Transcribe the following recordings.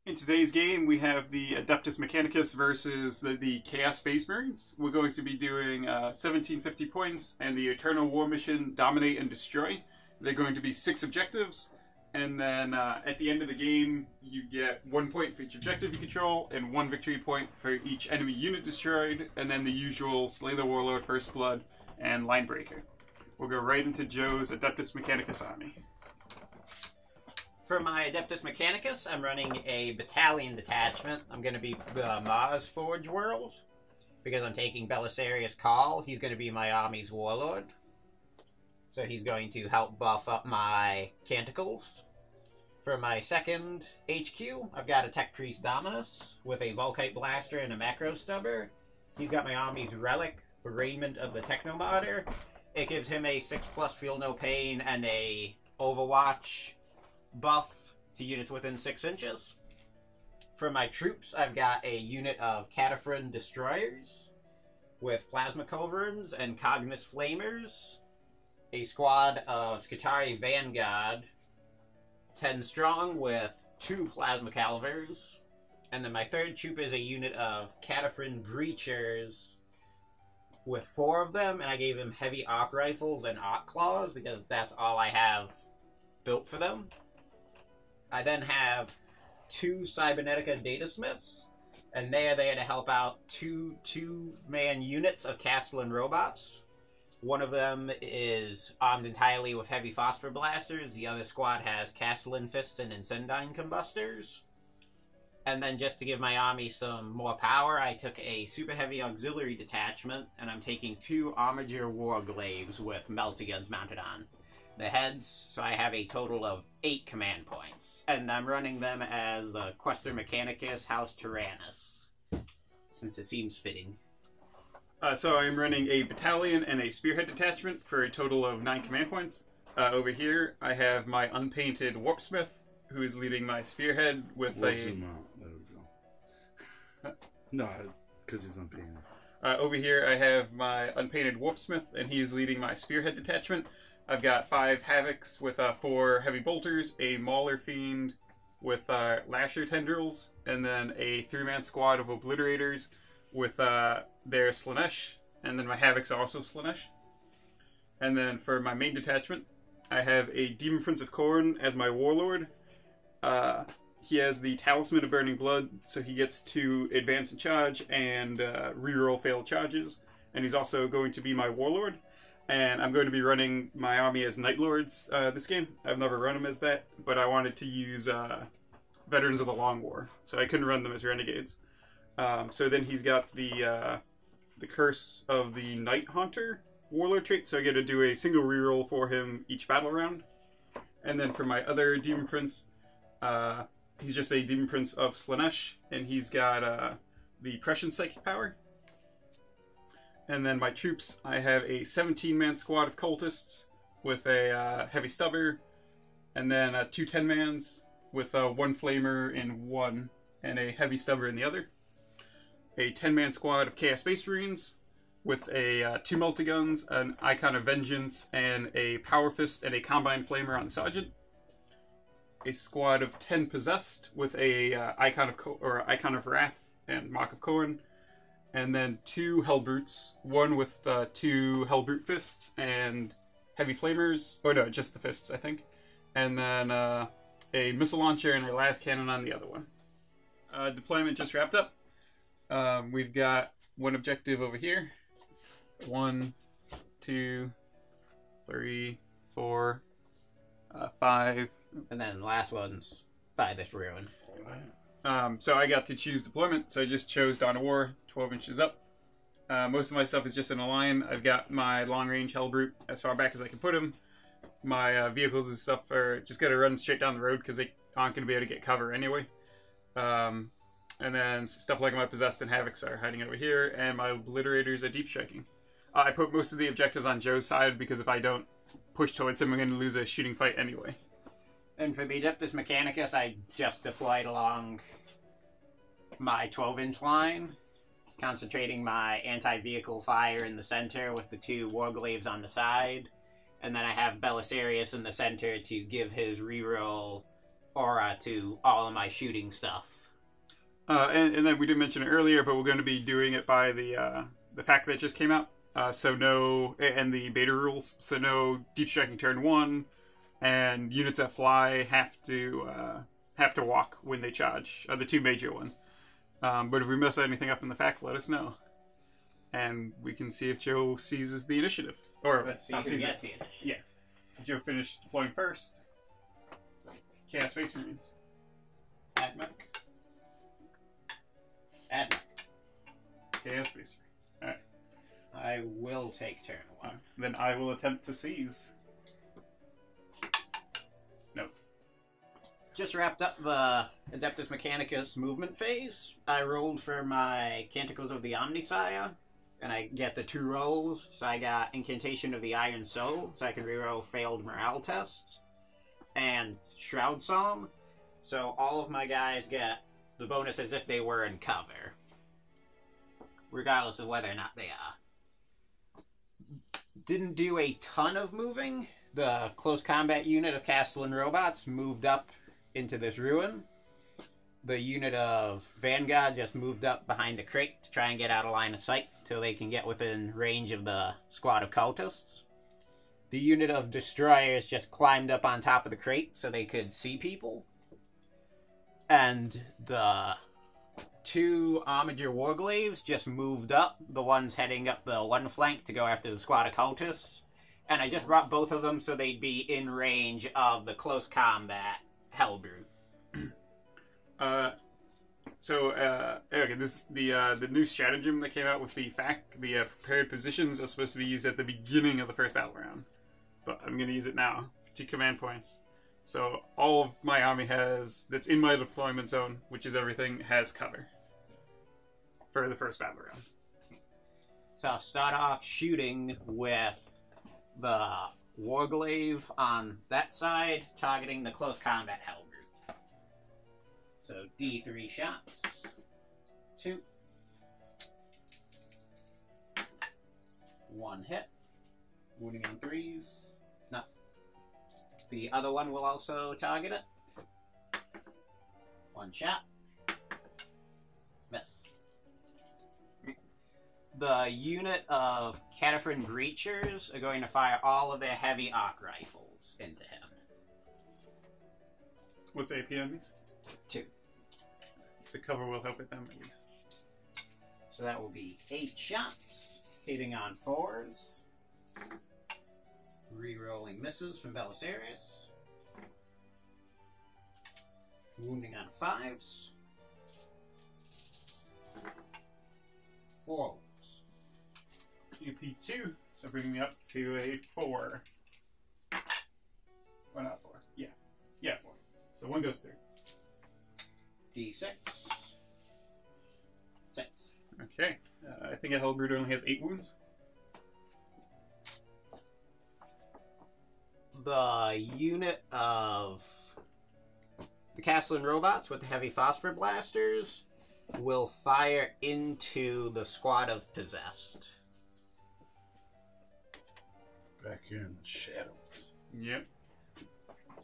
In today's game, we have the Adeptus Mechanicus versus the Chaos Space Marines. We're going to be doing 1750 points and the Eternal War mission, Dominate and Destroy. They're going to be 6 objectives, and then at the end of the game, you get 1 point for each objective you control, and 1 victory point for each enemy unit destroyed, and then the usual Slay the Warlord, First Blood, and Linebreaker. We'll go right into Joe's Adeptus Mechanicus army. For my Adeptus Mechanicus, I'm running a battalion detachment. I'm going to be Mars Forge World, because I'm taking Belisarius Call. He's going to be my army's warlord. So he's going to help buff up my canticles. For my second HQ, I've got a Tech Priest Dominus with a Volkite Blaster and a Macro Stubber. He's got my army's Relic, the Raiment of the Technomartyr. It gives him a 6+ Feel No Pain and a Overwatch buff to units within 6 inches. For my troops, I've got a unit of Cataphren Destroyers with Plasma Culverins and Cognis Flamers, a squad of Skitarii Vanguard, 10 strong with 2 Plasma Calvers, and then my third troop is a unit of Cataphren Breachers with 4 of them, and I gave him heavy arc rifles and arc claws because that's all I have built for them. I then have 2 Cybernetica Datasmiths, and they are there to help out 2 two-man units of Castellan robots. One of them is armed entirely with heavy phosphor blasters. The other squad has Castellan Fists and Incendine Combustors. And then just to give my army some more power, I took a super heavy auxiliary detachment, and I'm taking 2 Armiger Warglaves with melta guns mounted on the heads, so I have a total of 8 command points. And I'm running them as the Questor Mechanicus House Tyrannus, since it seems fitting. So I'm running a battalion and a spearhead detachment for a total of 9 command points. Over here, I have my unpainted Warpsmith, who is leading my spearhead with We'll zoom out. There we go. No, because he's unpainted. Over here, I have my unpainted Warpsmith, and he is leading my spearhead detachment. I've got 5 Havocs with 4 Heavy Bolters, a Mauler Fiend with Lasher Tendrils, and then a 3-man squad of Obliterators with their Slanesh, and then my Havocs are also Slanesh. And then for my main detachment, I have a Demon Prince of Khorne as my warlord. He has the Talisman of Burning Blood, so he gets to advance and charge and reroll failed charges. And he's also going to be my warlord. And I'm going to be running my army as Night Lords this game. I've never run them as that, but I wanted to use Veterans of the Long War, so I couldn't run them as Renegades. So then he's got the Curse of the Night Haunter warlord trait, so I get to do a single reroll for him each battle round. And then for my other Demon Prince, he's just a Demon Prince of Slanesh, and he's got the Prescient Psychic Power. And then my troops, I have a 17-man squad of cultists with a heavy stubber, and then 2 10-mans with 1 flamer in one, and a heavy stubber in the other. A 10-man squad of Chaos Space Marines with a 2 multi-guns, an Icon of Vengeance, and a Power Fist and a Combine Flamer on the Sergeant. A squad of 10 Possessed with a Icon of Wrath and Mock of Khorne. And then 2 Hellbrutes, one with 2 Hellbrute Fists and Heavy Flamers. Or no, just the Fists, I think. And then a Missile Launcher and a Las Cannon on the other one. Deployment just wrapped up. We've got 1 objective over here. 1, 2, 3, 4, 5. And then the last one's by this ruin. So I got to choose deployment, so I just chose Dawn of War, 12 inches up. Most of my stuff is just in a line. I've got my long-range Hellbrute as far back as I can put him. My vehicles and stuff are just going to run straight down the road because they aren't going to be able to get cover anyway. And then stuff like my Possessed and Havocs are hiding over here, and my Obliterators are deep striking. I put most of the objectives on Joe's side because if I don't push towards him, I'm going to lose a shooting fight anyway. And for the Adeptus Mechanicus, I just deployed along my 12-inch line, concentrating my anti-vehicle fire in the center with the 2 Warglaves on the side. And then I have Belisarius in the center to give his reroll aura to all of my shooting stuff. And then we didn't mention it earlier, but we're going to be doing it by the fact that just came out. So no, and the beta rules. So no deep striking turn 1, and units that fly have to walk when they charge. The 2 major ones. But if we mess anything up in the fact, let us know, and we can see if Joe seizes the initiative. Or not seizes. Yes, the initiative. Yeah. So Joe finished deploying first. So, Chaos Space Marines. Admech. Chaos Space Marines. Alright. I will take turn 1. Then I will attempt to seize. Nope. Just wrapped up the Adeptus Mechanicus movement phase. I rolled for my Canticles of the Omnisire, and I get the 2 rolls. So I got Incantation of the Iron Soul, so I can reroll failed morale tests, and Shroud Psalm. So all of my guys get the bonus as if they were in cover, regardless of whether or not they are. Didn't do a ton of moving. The close combat unit of Castellan robots moved up into this ruin. The unit of Vanguard just moved up behind the crate to try and get out of line of sight till they can get within range of the squad of cultists. The unit of Destroyers just climbed up on top of the crate so they could see people. And the 2 Armiger Warglaves just moved up, the ones heading up the one flank to go after the squad of cultists. And I just brought both of them so they'd be in range of the close combat Hellbrute. Okay, this is the new stratagem that came out with the fact. The prepared positions are supposed to be used at the beginning of the first battle round, but I'm going to use it now. 2 command points. So all of my army that's in my deployment zone, which is everything, has cover for the first battle round. So I'll start off shooting with the Warglaive on that side, targeting the close combat Hellbrute. So D3 shots. 2. 1 hit. Wounding on 3s. No. The other one will also target it. 1 shot. Miss. The unit of Cataphren Breachers are going to fire all of their heavy arc rifles into him. What's AP on these? 2. So cover will help with them at least. So that will be 8 shots, hitting on 4s. Rerolling misses from Belisarius. Wounding on 5s. 4. AP2, so bringing me up to a 4. Or not 4. Yeah. Yeah, 4. So 1 goes through. D6. 6. Okay. I think a Hellbrute only has 8 wounds. The unit of the Castellan robots with the heavy phosphor blasters will fire into the squad of possessed. Back here in the shadows. Yep.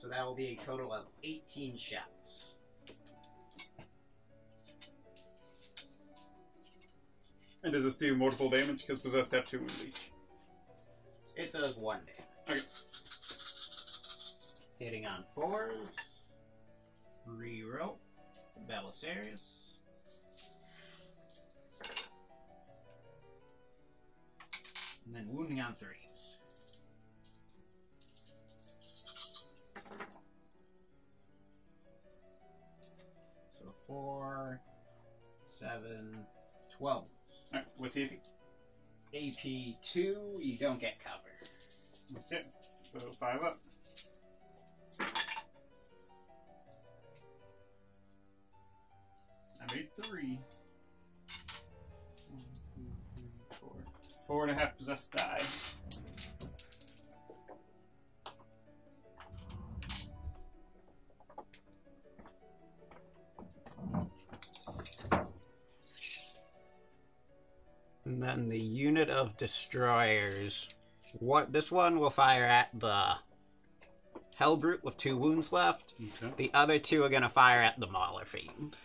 So that will be a total of 18 shots. And does this do multiple damage? Because possessed have 2 wounds each. It does 1 damage. Okay. Hitting on 4s. Reroll. Belisarius. And then wounding on 3s. So 4, 7, 12. Alright, what's the AP? AP2, you don't get cover. Okay, so 5 up. I made 3. 1, 2, 3, 4. 4.5 possessed die. And then the unit of destroyers. This one will fire at the Hellbrute with 2 wounds left. Okay. The other 2 are going to fire at the Mauler Fiend.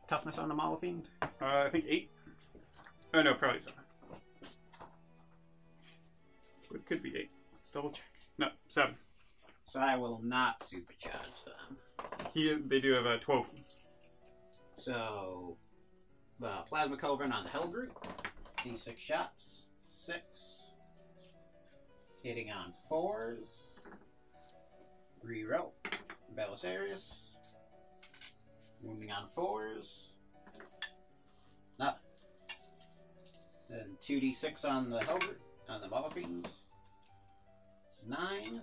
toughness on the Mauler Fiend? I think 8. Oh no, probably 7. It could be 8. Let's double check. No, 7. So I will not supercharge them. They do have 12 wounds. So the Plasma Culverin on the Hellbrute. D6 shots. 6. Hitting on 4s. Reroll. Belisarius. Wounding on 4s. Nothing. Then 2d6 on the Hellbrute. On the Mauler Fiend. 9.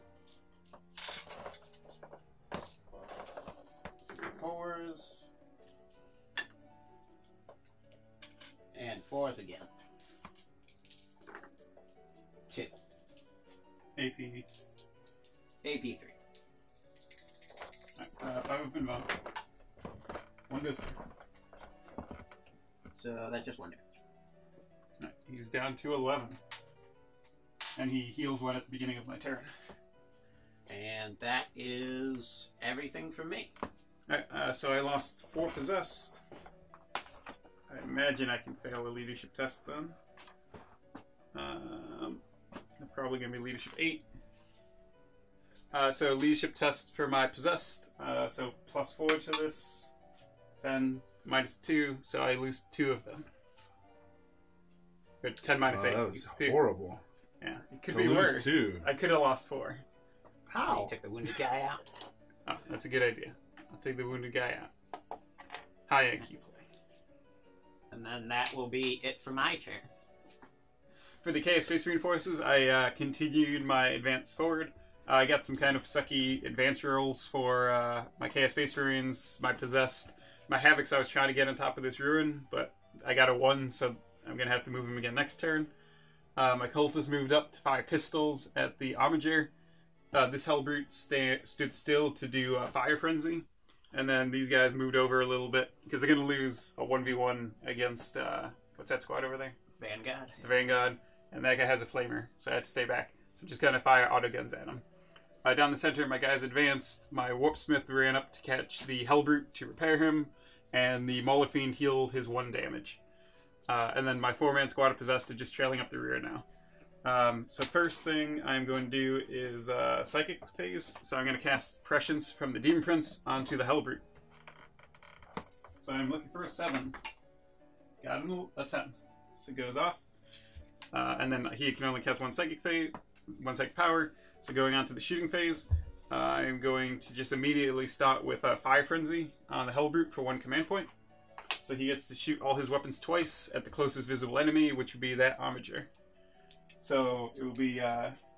4s. And 4s again. 2. AP. AP 3. 5 open bomb. 1 goes through. So that's just 1 damage. Right, he's down to 11. And he heals 1 at the beginning of my turn. And that is everything from me. Alright, so I lost 4 possessed. I imagine I can fail a leadership test then. Probably going to be leadership 8. So leadership test for my possessed. So plus 4 to this. 10 minus 2, so I lose 2 of them. But 10 minus 8 that was equals 2. horrible. Yeah, it could To be lose worse. 2. I could have lost 4. How? You took the wounded guy out. Oh, that's a good idea. I'll take the wounded guy out. High IQ play. And then that will be it for my turn. For the Chaos Space Marine forces, I continued my advance forward. I got some kind of sucky advance rolls for my Chaos Space Marines, my possessed, my Havocs. I was trying to get on top of this ruin, but I got a 1, so I'm going to have to move him again next turn. My Cultist moved up to 5 pistols at the Armiger. This Hellbrute stood still to do Fire Frenzy. And then these guys moved over a little bit, because they're going to lose a 1v1 against, what's that squad over there? Vanguard. The Vanguard. And that guy has a Flamer, so I had to stay back. So I'm just going to fire autoguns at him. Down the center, my guys advanced. My Warpsmith ran up to catch the Hellbrute to repair him, and the Mauler Fiend healed his 1 damage. And then my 4-man squad of Possessed are just trailing up the rear now. So first thing I'm going to do is Psychic phase. So I'm going to cast Prescience from the Demon Prince onto the Hellbrute. So I'm looking for a 7. Got a 10. So it goes off. And then he can only cast 1 psychic phase, 1 psychic power. So going on to the shooting phase, I'm going to just immediately start with a Fire Frenzy on the Hellbrute for 1 command point. So he gets to shoot all his weapons twice at the closest visible enemy, which would be that Armiger. So it will be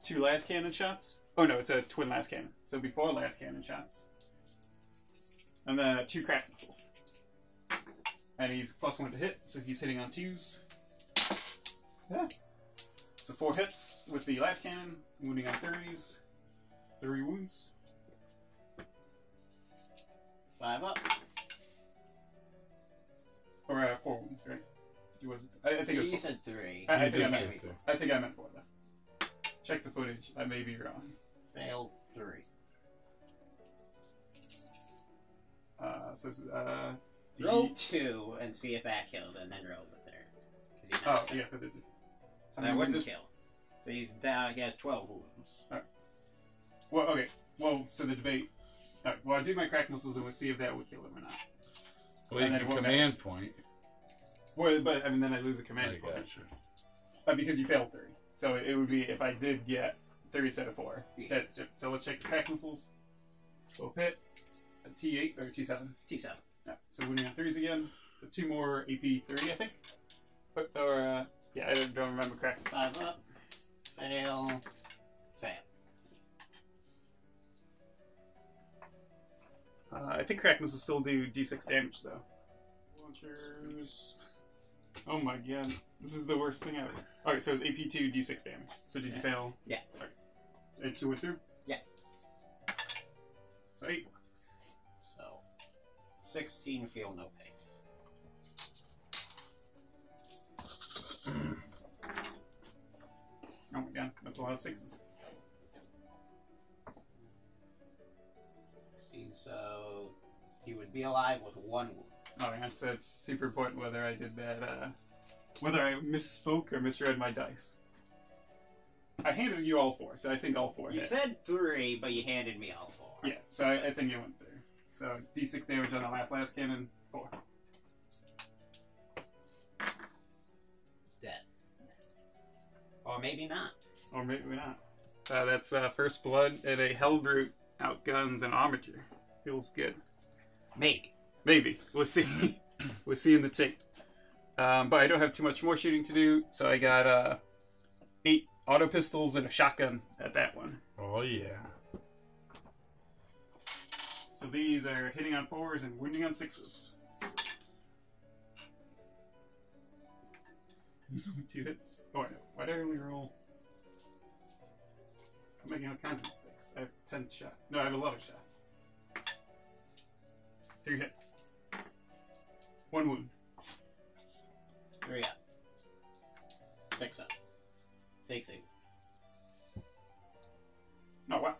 2 last cannon shots. Oh no, it's a twin last cannon. So it'll be 4 last cannon shots. And then 2 crack missiles. And he's +1 to hit, so he's hitting on 2s. Yeah. So 4 hits with the last cannon, wounding on 30s. 3 wounds. 5 up. Or 4 wounds, right? I think it was. You said 3. I think I meant 4 though. Check the footage. I may be wrong. Failed 3. Roll 2 and see if that killed, and then roll the 3rd. Oh, yeah. So that wouldn't kill. So he's down. He has 12 wounds. Alright. Well, okay. Well, so the debate. Alright. Well, I'll do my crack missiles and we'll see if that would kill him or not. Well, you can command point. Well, but I mean, then I lose a command point. Gotcha. Because you failed 3. So it would be if I did get 3 instead of 4. Yeah. That's it. So let's check the crack missiles. Both hit. A T8 or T7. T7. Yeah. So wounding on 3s again. So 2 more AP 3, I think. Yeah, I don't remember crack missiles. 5 up. Fail. Fail. I think crack missiles still do D6 damage though. Launchers. Oh my god. This is the worst thing ever. Alright, so it's AP2 D6 damage. So did you fail? Yeah. Okay. So 2 went through? Yeah. So 8. So 16 feel no pain. Oh my god, that's a lot of 6s. So he would be alive with 1 wound. Oh yeah, so it's super important whether I did that, whether I misspoke or misread my dice. I handed you all 4, so I think all 4 You hit. said 3, but you handed me all 4. Yeah, so I think it went through. So D6 damage on the last cannon, 4. It's dead. Or maybe not. Or maybe not. That's first blood and a Hellbrute outguns an Armature. Feels good. Maybe. Maybe. We'll see. We'll see in the tape. But I don't have too much more shooting to do, so I got 8 auto pistols and a shotgun at that one. Oh, yeah. So these are hitting on 4s and wounding on 6s. 2 hits. Oh, no. Why did I only roll? I'm making all kinds of mistakes. I have 10 shots. No, I have 11 shots. 3 hits. 1 wound. 3 up. 6 up. 6 8. Oh, wow.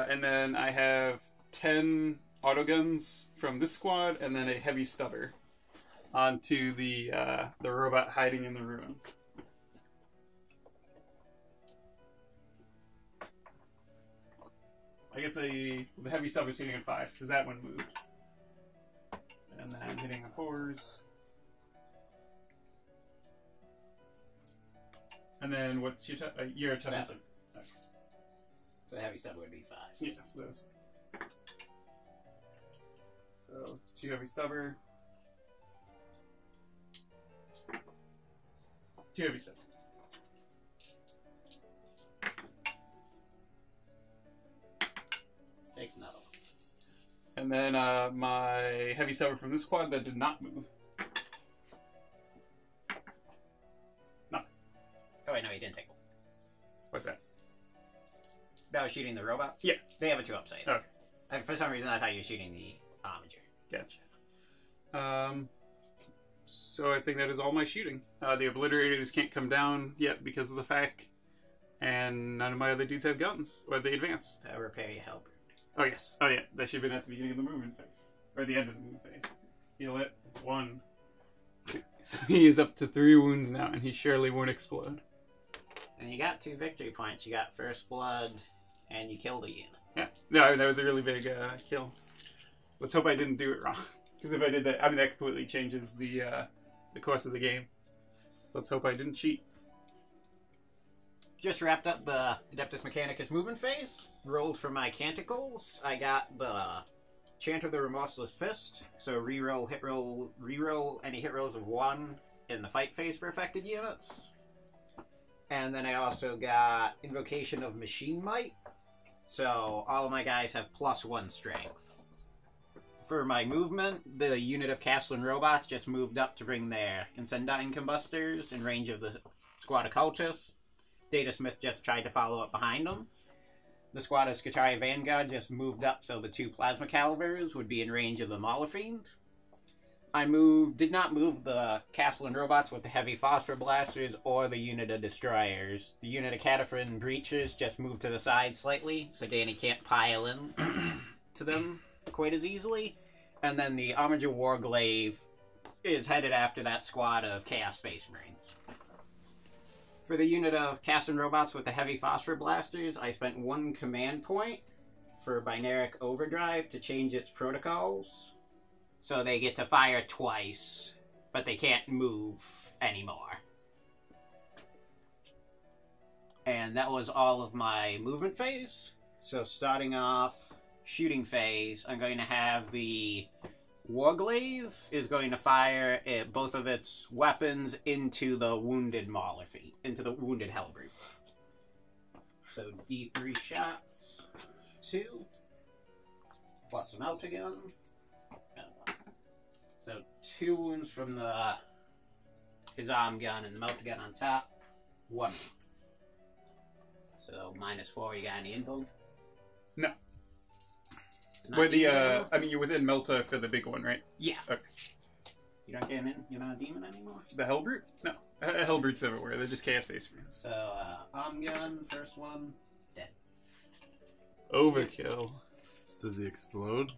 And then I have 10 autoguns from this squad, and then a heavy stubber onto the robot hiding in the ruins. I guess the heavy stubber is hitting on 5s, because that one moved. And then hitting on 4s. And then what's your you're a 7. 7. Okay. So the heavy stubber would be 5. Yes, those. So 2 heavy stubber. 2 heavy stubber. Takes another one. And then my heavy stubber from this squad that did not move. Oh wait, no, he didn't take one. What's that? That was shooting the robot? Yeah. They have a 2 up save. Okay. For some reason, I thought you were shooting the Armature. Gotcha. So I think that is all my shooting. The obliterators can't come down yet because of the FAC, and none of my other dudes have guns, or they advanced. Repair your helper. Oh yes. Oh yeah, that should have been at the beginning of the movement phase. Or the end of the move phase. Heal it. 1. So he is up to 3 wounds now, and he surely won't explode. And you got 2 victory points. You got first blood, and you killed a unit. Yeah. No, that was a really big kill. Let's hope I didn't do it wrong. Because if I did that, I mean, that completely changes the course of the game. So let's hope I didn't cheat. Just wrapped up the Adeptus Mechanicus movement phase. Rolled for my canticles. I got the Chant of the Remorseless Fist. So reroll any hit rolls of 1 in the fight phase for affected units. And then I also got Invocation of Machine Might. So all of my guys have +1 strength. For my movement, the unit of Castlin robots just moved up to bring their Incendiine Combustors in range of the squad of cultists. Data Smith just tried to follow up behind them. The squad of Scutari Vanguard just moved up so the 2 Plasma Calivers would be in range of the Mauler Fiend. I did not move the Castlin robots with the heavy phosphor blasters or the unit of destroyers. The unit of Cataphren breachers just moved to the side slightly, so Danny can't pile in to them quite as easily. And then the Armature Warglaive is headed after that squad of Chaos Space Marines. For the unit of Castlin robots with the heavy phosphor blasters, I spent 1 command point for Binaric Overdrive to change its protocols. So they get to fire twice, but they can't move anymore. And that was all of my movement phase. So starting off shooting phase, I'm going to have the Warglaive is going to fire both of its weapons into the wounded Mauler Fiend, into the wounded Hellbrute. So D3 shots, 2, plus a melter gun. So 2 wounds from his arm gun and the melter gun on top. 1. So -4. You got any info? No. Not Where the demon I mean, you're within Melta for the big one, right? Yeah. Okay. You don't get in. You're not a demon anymore. The Hellbrute? No, Hellbrute's everywhere. They're just Chaos Space Marines. So arm gun, first one, dead. Overkill. Does he explode?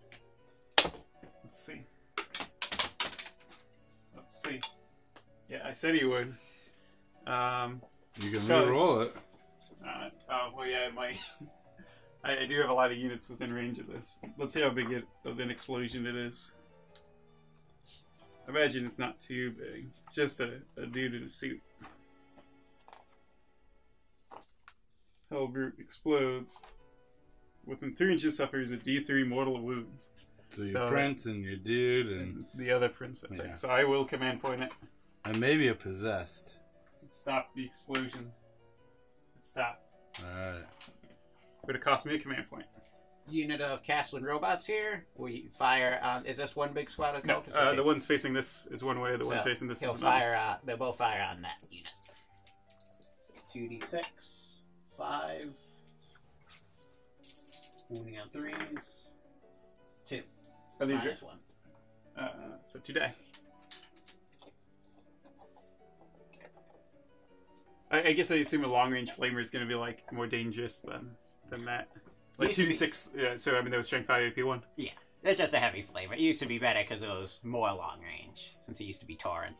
Let's see. see. Yeah, I said he would. You can So- re-roll it. Well, yeah, it might. I do have a lot of units within range of this. Let's see how big of an explosion it is. I imagine it's not too big. It's just a dude in a suit. Hellbrute explodes. Within 3 inches suffers a D3 mortal wounds. So your So- prince and your dude And the other prince, I think. Yeah. So I will command point it. and maybe a possessed. Stop the explosion. Stop. Alright. But it cost me a command point. Unit of Castling robots here. We fire on. Is this one big squad of No, cultists? or two? the one's facing this is one way. The one's So, facing this He'll is another. fire. They'll both fire on that unit. 2d6, 5. Wounding on 3s. 2. Are these Minus yours? 1. So 2 die. I guess I assume a long range flamer is going to be like more dangerous than that. Like Used to be- 2d6. Yeah, so I mean, that was strength 5 AP 1. Yeah, that's just a heavy flavor. It used to be better because it was more long range, since it used to be torrent.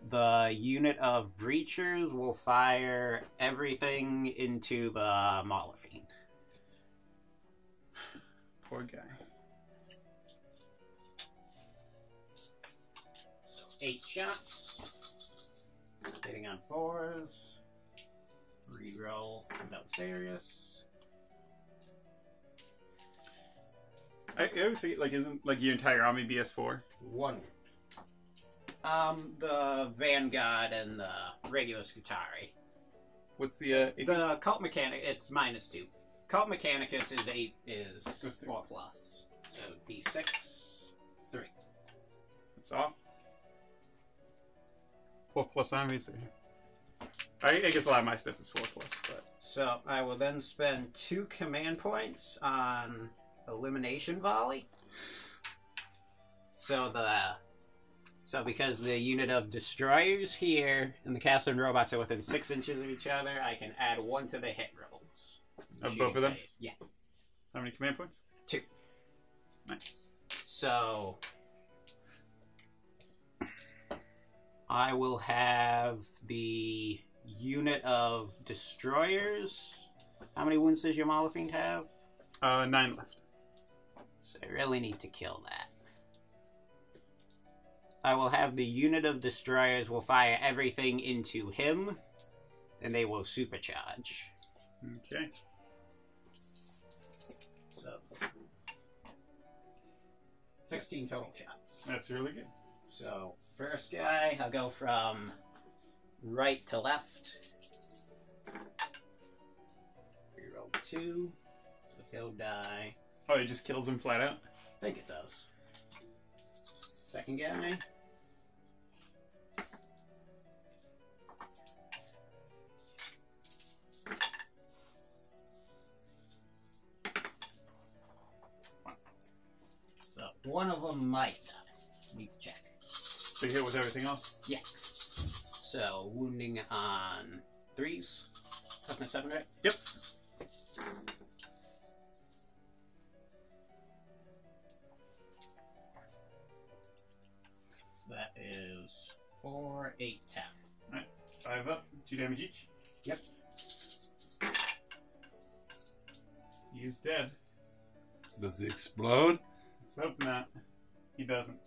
The unit of breachers will fire everything into the Mauler Fiend. Poor guy. So 8 shots. Hitting on 4s. Reroll without serious. I always forget, like, isn't like your entire army BS4? 1. The Vanguard and the regular Scutari. What's the The Cult Mechanic, it's -2. Cult Mechanicus is 8, is What's the- 4 plus. So D6, 3. It's off. 4 plus armies there. I guess a lot of my stuff is 4 plus, but So I will then spend 2 command points on Elimination Volley. So because the unit of destroyers here and the Castling robots are within 6 inches of each other, I can add 1 to the hit rolls. Of Shooting both of them? phase. Yeah. how many command points? 2. Nice. So I will have the unit of destroyers. How many wounds does your Mauler Fiend have? 9 left. So I really need to kill that. I will have the unit of destroyers will fire everything into him, and they will supercharge. Okay. So 16 total shots. That's really good. So first guy, I'll go from right to left. Reroll 2, so he'll die. Oh, it just kills him flat out? I think it does. Second guy. So one of them might die. Need to check. So you hit with everything else? Yeah. So wounding on 3s. Toughness 7, right? Yep. That is 4, 8, 10. Alright. 5 up, 2 damage each. Yep. He is dead. Does he explode? Let's hope not. He doesn't.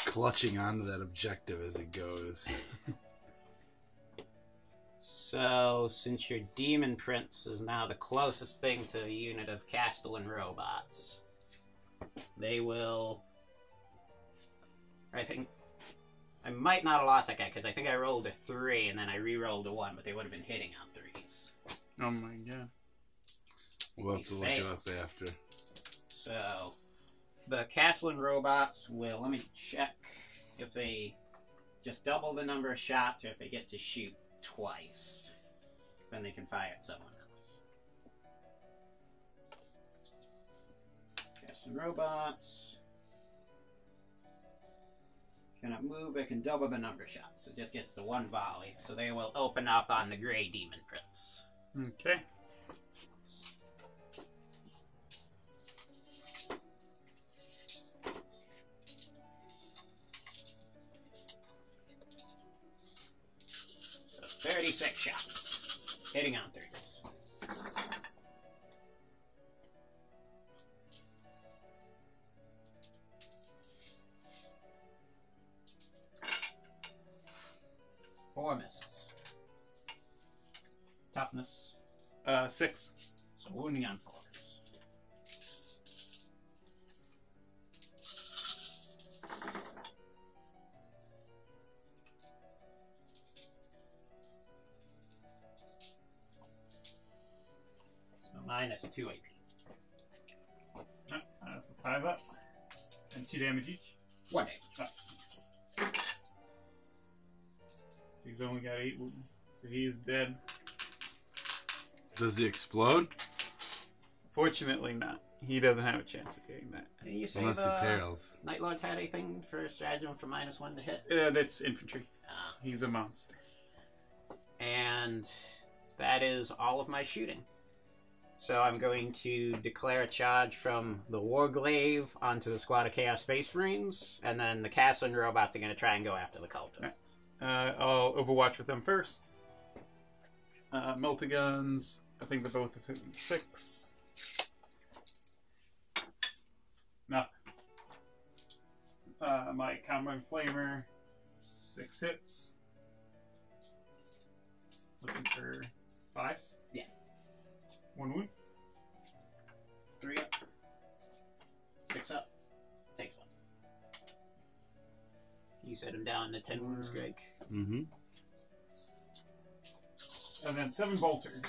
Clutching onto that objective as it goes. So, since your Demon Prince is now the closest thing to a unit of Castellan robots, they will... I think... I might not have lost that guy, because I think I rolled a 3 and then I re-rolled a 1, but they would have been hitting on 3s. Oh my god. We'll have to look it up after. So, the Castellan robots will... Let me check if they just double the number of shots or if they get to shoot twice. Then they can fire at someone else. Castellan robots... Cannot move, it can double the number of shots. It just gets the 1 volley. So they will open up on the Grey Demon Prince. Okay. 6 shots. Hitting on 3s. Four misses. Toughness. 6. So wounding on 4s. So minus 2 AP. So 5 up. And 2 damage each. 1 damage. He's only got 8 wounds. So he's dead. Does he explode? Fortunately not. He doesn't have a chance of getting that. Can you say Unless he tails. Night Lords had anything for stratagem for -1 to hit? That's infantry. He's a monster. And that is all of my shooting. So I'm going to declare a charge from the Warglaive onto the squad of Chaos Space Marines, and then the Castling robots are going to try and go after the cultists. I'll overwatch with them first. Multi-guns. I think they're both at 6. Nothing. My Combine Flamer. 6 hits. Looking for 5s? Yeah. 1 wound. 3 up. 6 up. Takes 1. You set him down to 10 wounds, Greg. Mm-hmm. And then 7 bolters.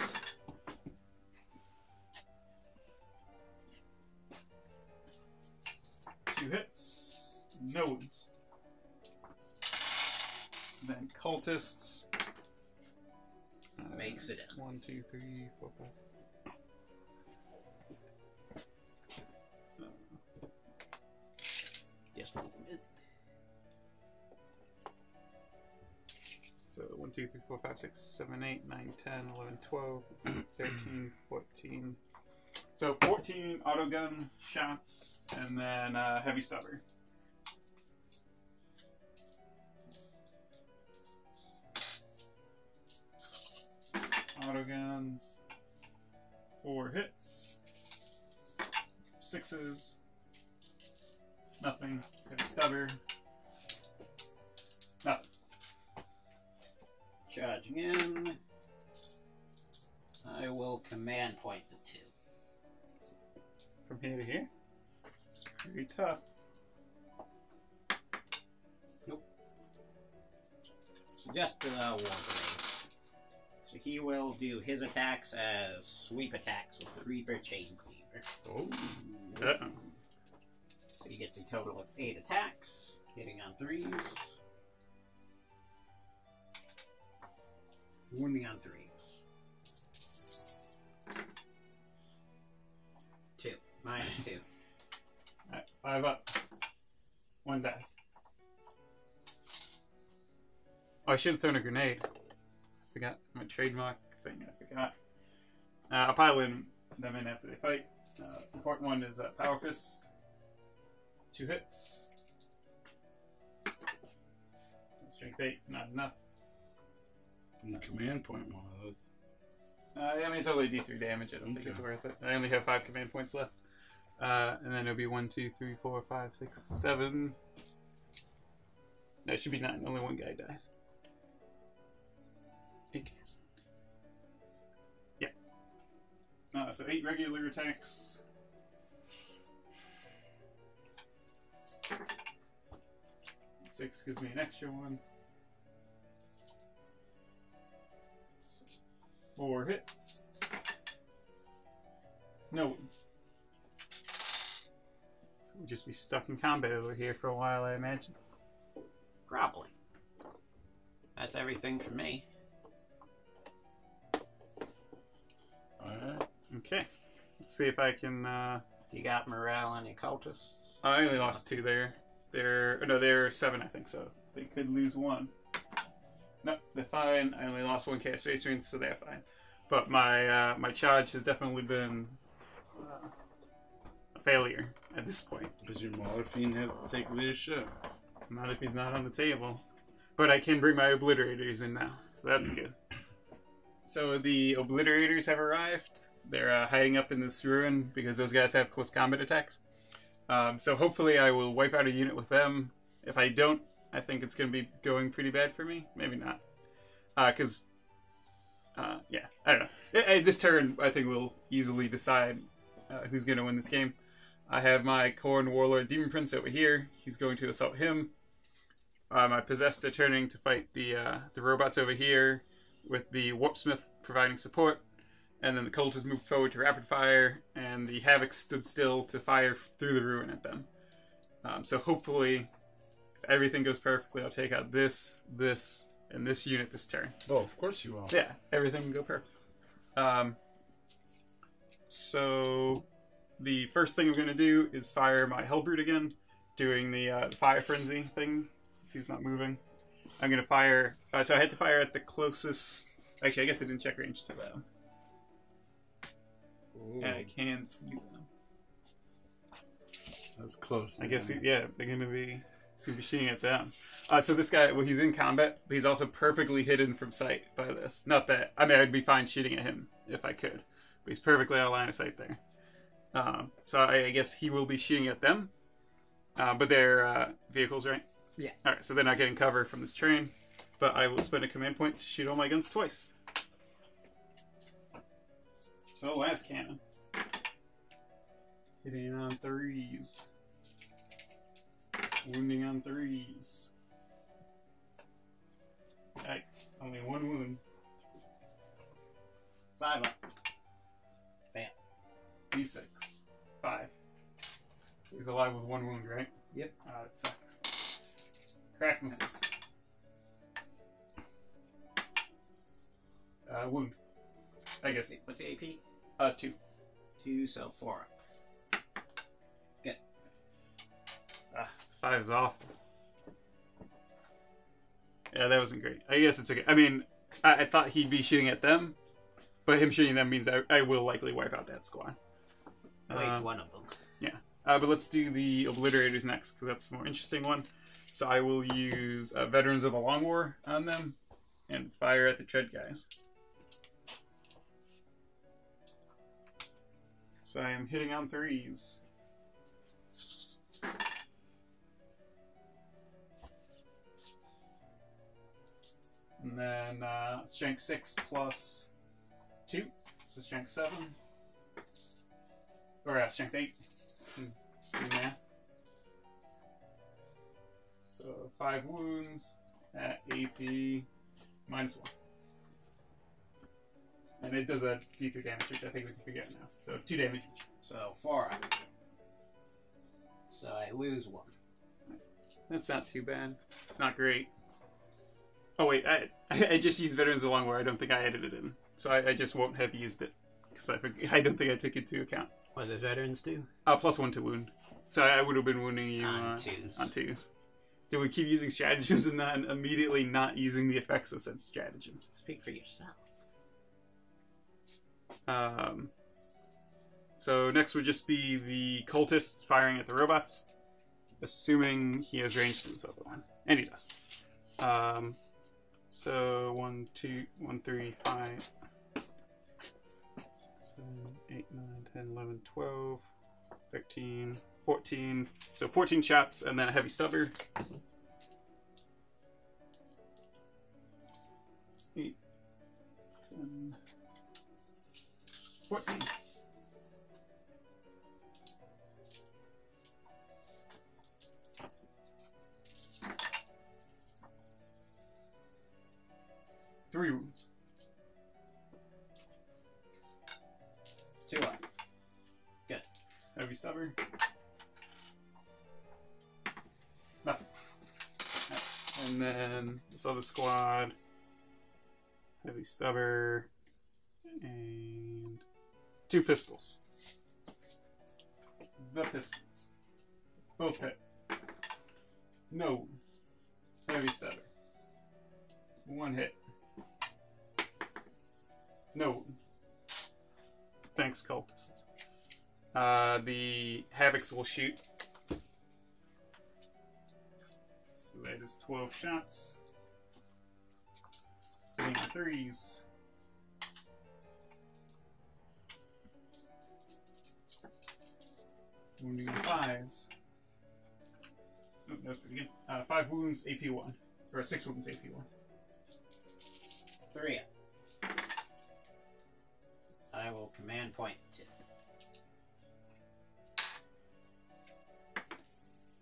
2 hits. No wounds. Then cultists. Makes it in. 1, 2, 3, 4, 5. Just move him in. So 1, 2, 3, 4, 5, 6, 7, 8, 9, 10, 11, 12, 13, 14. So 14 autogun shots, and then heavy stubber. Autoguns. 4 hits. 6s. Nothing. Heavy stubber. Nothing. Charging in. I will command point the 2. From here to here? It's pretty tough. Nope. So just the Warglaive. So he will do his attacks as sweep attacks with the Reaper Chain Cleaver. Oh. Uh-oh. So he gets a total of 8 attacks, hitting on 3s. Wounding on 3s. 2. Minus 2. Alright, 5 up. 1 dies. Oh, I should have thrown a grenade. I forgot my trademark thing. I forgot. I'll pile them in after they fight. Important one is Power Fist. 2 hits. Strength 8, not enough. And command point one of those. I mean, it's only D3 damage. I don't think it's worth it. I only have 5 command points left. And then it'll be 1, 2, 3, 4, 5, 6, 7. No, it should be 9. Only 1 guy died. 8 cancel. Yeah. So 8 regular attacks. Six gives me an extra one. 4 hits. No wounds. So we'll just be stuck in combat over here for a while, I imagine. Probably. That's everything for me. Alright. Okay. Let's see if I can. Do you got morale on your cultists? I only lost 2 there. They're 7, I think, so they could lose 1. No, they're fine. I only lost 1 Chaos Space Marine, so they're fine. But my my charge has definitely been a failure at this point. Does your Mauler Fiend have to take leadership? Not if he's not on the table. But I can bring my Obliterators in now, so that's good. So the Obliterators have arrived. They're hiding up in this ruin because those guys have close combat attacks. So hopefully I will wipe out a unit with them. If I don't, I think it's going to be going pretty bad for me. Maybe not. Because, yeah, I don't know. This turn, I think, will easily decide who's going to win this game. I have my Khorne Warlord Demon Prince over here. He's going to assault him. My Possessed are turning to fight the robots over here, with the Warpsmith providing support. And then the Cultists moved forward to rapid fire, and the Havoc stood still to fire through the ruin at them. So hopefully, if everything goes perfectly, I'll take out this, and this unit this turn. Oh, of course you will. Yeah, everything will go perfect. So the first thing I'm going to do is fire my Hellbrute again, doing the Fire Frenzy thing, since he's not moving. I'm going to fire... so I had to fire at the closest... Actually, I guess I didn't check range to them. Ooh. And I can see them. That's close. I guess, yeah, they're going to be shooting at them. So this guy, well, he's in combat, but he's also perfectly hidden from sight by this. Not that... I mean, I'd be fine shooting at him if I could. But he's perfectly out of line of sight there. So I guess he will be shooting at them. But they're vehicles, right? Yeah. Alright, so they're not getting cover from this train. But I will spend a command point to shoot all my guns twice. So last cannon. Hitting on 3s. Wounding on 3s. Yikes. Only 1 wound. 5 up. Bam. D6. 5. So he's alive with 1 wound, right? Yep. That sucks. Crack misses. Wound. I guess. What's the AP? 2. 2, so 4 up. Good. 5 is off. Yeah, that wasn't great. I guess it's okay. I mean, I thought he'd be shooting at them, but him shooting them means I will likely wipe out that squad. At least one of them. Yeah. But let's do the Obliterators next, because that's the more interesting one. So I will use Veterans of the Long War on them, and fire at the Tread guys. So I am hitting on 3s. And then strength 6 plus 2, so strength 7. Or strength 8. Do math. So 5 wounds at AP minus 1. And it does a D3 damage, which I think we can forget now. So 2 damage each. So 4 up. So I lose 1. That's not too bad. It's not great. Oh wait, I just used Veterans of the Long War. I don't think I added it in. So I just won't have used it. Because I don't think I took it into account. What does veterans do? Plus 1 to wound. So I would have been wounding you On 2s. On 2s. Do we keep using stratagems and then immediately not using the effects of said stratagems? Speak for yourself. So next would just be the cultists firing at the robots, assuming he has range to this other one, and he does. So 1, 2, 1, 3, 5, 6, 7, 8, 9, 10, 11, 12, 13, 14. So 14 shots, and then a heavy stubber. 8, 10, 14. Three wounds. 2 up. Good. Heavy stubber. Nothing. Right. And then this other squad. Heavy stubber. And 2 pistols. The pistols. Both hit. No wounds. Heavy stubber. 1 hit. No. Thanks, cultists. The Havocs will shoot. So that is 12 shots. Hitting on 3s. Wounding on 5s. Oh, that was pretty good. 5 wounds, AP 1. Or 6 wounds, AP 1. 3 up. I will command point it.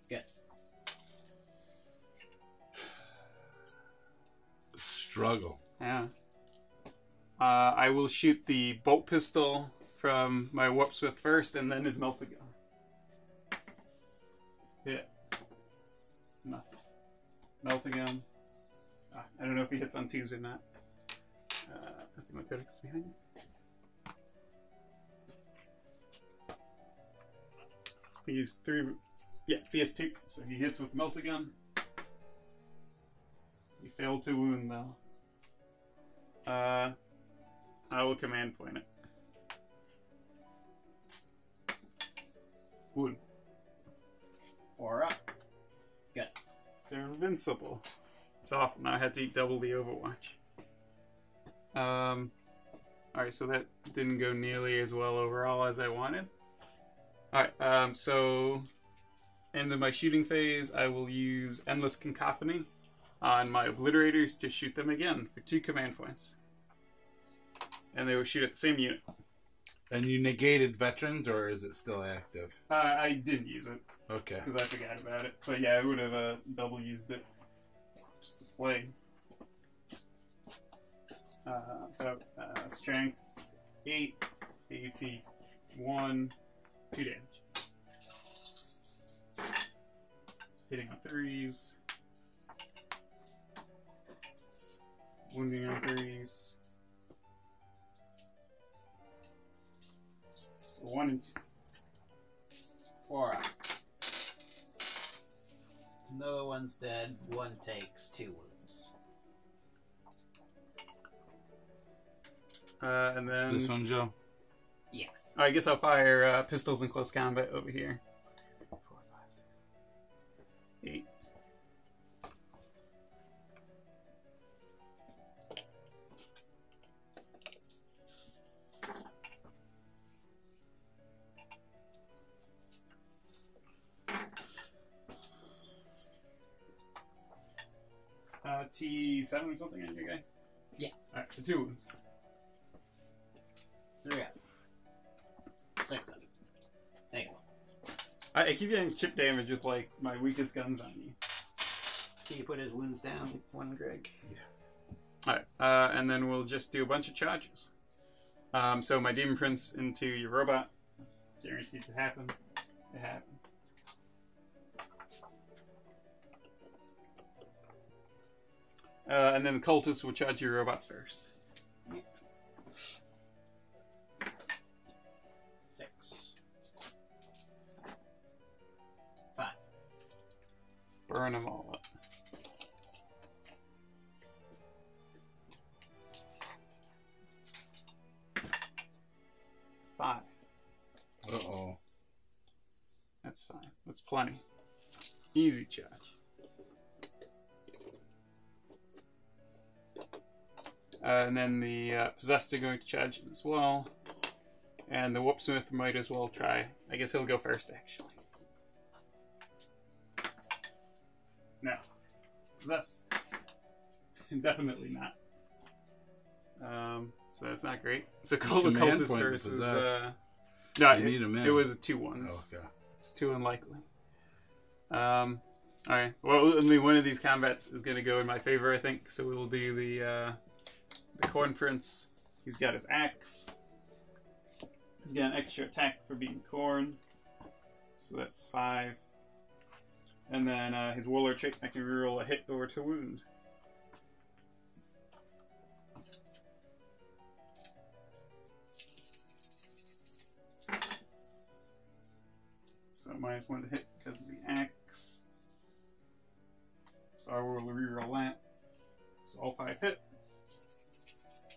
Good. Struggle. Yeah. I will shoot the bolt pistol from my Warpsmith first, and then his melted gun. Hit. Nothing. Melting gun. I don't know if he hits on 2s or not. I think my codex is behind it. He's 3. Yeah, he has 2. So he hits with melted gun. He failed to wound though. I will command point it. Wound. 4 up. Good. They're invincible. It's awful. Now I had to eat double the Overwatch. Alright, so that didn't go nearly as well overall as I wanted. Alright, so end of my shooting phase, I will use Endless Cacophony on my Obliterators to shoot them again for 2 command points. And they will shoot at the same unit. And you negated veterans, or is it still active? I didn't use it. Okay. Because I forgot about it. But yeah, I would have double used it. Just to play. Strength 8, AP 1, 2 damage. Hitting on 3s. Wounding on 3s. So 1 and 2. 4 up. Another one's dead. 1 takes 2 wounds. And then... This one, Joe? Yeah. I guess I'll fire pistols in close combat over here. 4, 5, 6, 8. T7 or something on your guy? Yeah. Alright, so 2 wounds. 3 up. 6 up. Take 1. I keep getting chip damage with, like, my weakest guns on you. Can you put his wounds down? 1, Greg. Yeah. Alright, and then we'll just do a bunch of charges. So my Demon Prince into your robot. It's guaranteed to happen. It happened. And then the cultists will charge your robots first. 6. 5. Burn them all up. 5. Uh-oh. That's fine. That's plenty. Easy charge. And then the Possessed are going to charge him as well. And the Warpsmith might as well try. I guess he'll go first, actually. No. Possessed. Definitely not. So that's not great. So call the Command Cultist point to versus... possess. no, You need 'em in. it was a 2-1s. Oh, okay. It's too unlikely. Alright. Well, only one of these combats is going to go in my favor, I think. So we will do the Corn Prince. He's got his axe. He's got an extra attack for being corn. So that's 5. And then his Warlord trick, I can reroll a hit or to wound. So -1 to hit because of the axe. So I will reroll that. So all 5 hit.